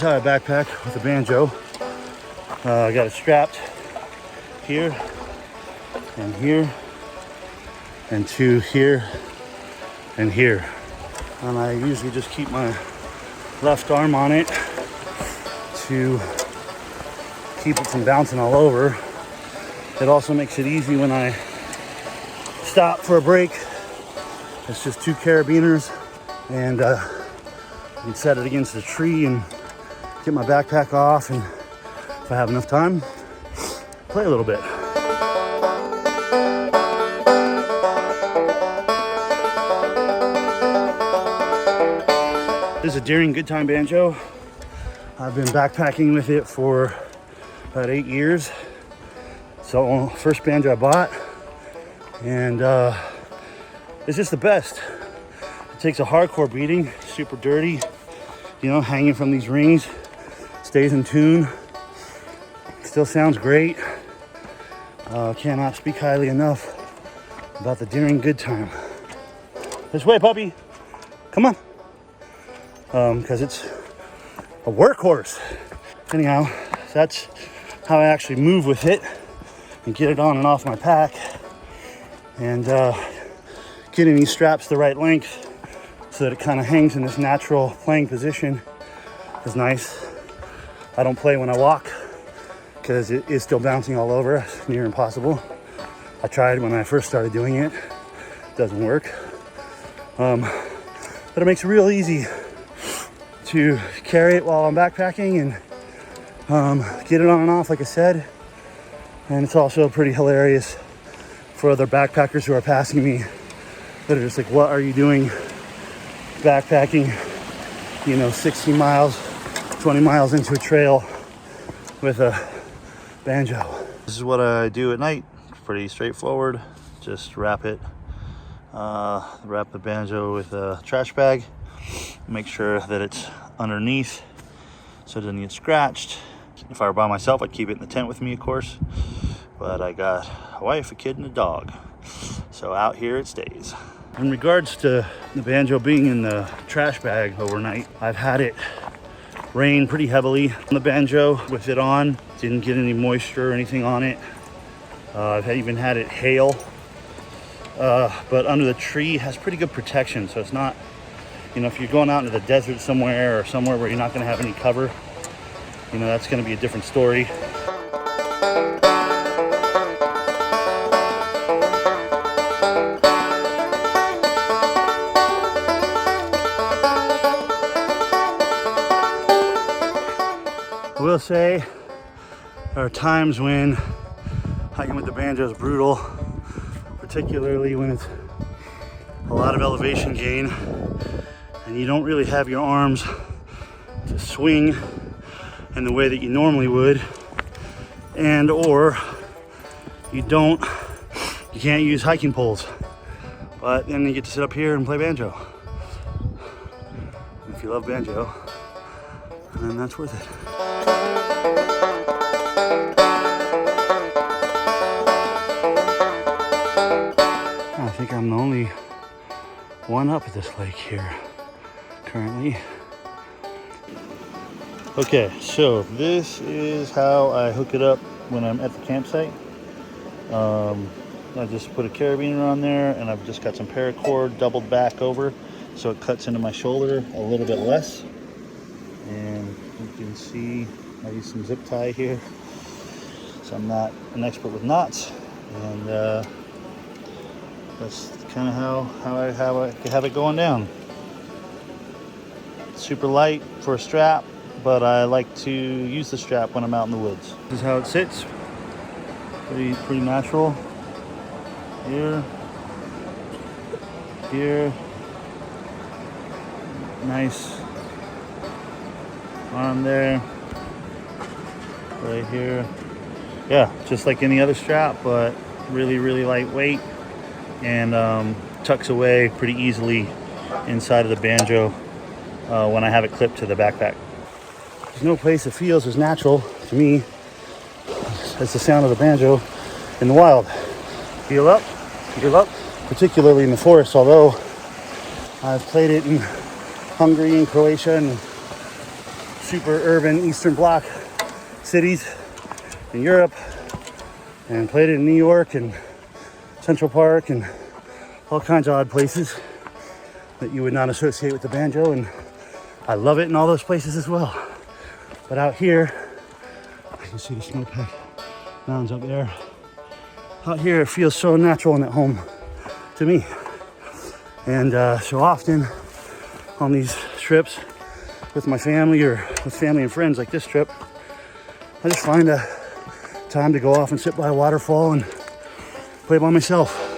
how I backpack with a banjo. I got it strapped here and here and to here and here. And I usually just keep my left arm on it to keep it from bouncing all over. It also makes it easy when I stop for a break. It's just 2 carabiners, and I can set it against a tree and get my backpack off, and if I have enough time, play a little bit. This is a Deering Goodtime banjo. I've been backpacking with it for about 8 years. So first banjo I bought, and it's just the best. It takes a hardcore beating, super dirty, you know, hanging from these rings, stays in tune, still sounds great. Cannot speak highly enough about the Deering Goodtime. This way, puppy, come on. Because it's a workhorse. Anyhow, that's how I actually move with it and get it on and off my pack. And getting these straps the right length so that it kind of hangs in this natural playing position is nice. I don't play when I walk because it is still bouncing all over. It's near impossible. I tried when I first started doing it. It doesn't work. But it makes it real easy to carry it while I'm backpacking and get it on and off, like I said. And it's also pretty hilarious for other backpackers who are passing me that are just like, what are you doing backpacking, 60 miles, 20 miles into a trail with a banjo? This is what I do at night. Pretty straightforward. Just wrap the banjo with a trash bag. Make sure that it's underneath so it doesn't get scratched. If I were by myself, I'd keep it in the tent with me, of course. But I got a wife, a kid, and a dog. So out here it stays. In regards to the banjo being in the trash bag overnight, I've had it rain pretty heavily on the banjo with it on. Didn't get any moisture or anything on it. I've even had it hail. But under the tree has pretty good protection. So it's not, if you're going out into the desert somewhere or somewhere where you're not going to have any cover, that's going to be a different story. I will say there are times when hiking with the banjo is brutal, particularly when it's a lot of elevation gain and you don't really have your arms to swing in the way that you normally would, and or you can't use hiking poles, but then you get to sit up here and play banjo. If you love banjo, then that's worth it. I think I'm the only one up at this lake here currently. Okay, so this is how I hook it up when I'm at the campsite. I just put a carabiner on there, and I've just got some paracord doubled back over so it cuts into my shoulder a little bit less. And you can see I use some zip tie here, so I'm not an expert with knots, and that's kind of how I have it going down. Super light for a strap, but I like to use the strap when I'm out in the woods. This is how it sits. Pretty natural. Here. Nice arm there. Right here. Yeah, just like any other strap, but really, really lightweight, and tucks away pretty easily inside of the banjo when I have it clipped to the backpack. There's no place that feels as natural to me as the sound of the banjo in the wild. Feel up, particularly in the forest, although I've played it in Hungary and Croatia and super urban Eastern Bloc cities in Europe, and played it in New York and Central Park and all kinds of odd places that you would not associate with the banjo, and I love it in all those places as well. But out here, I can see the snowpack mountains up there. Out here it feels so natural and at home to me. And so often on these trips with my family or with family and friends like this trip, I just find a time to go off and sit by a waterfall and play by myself.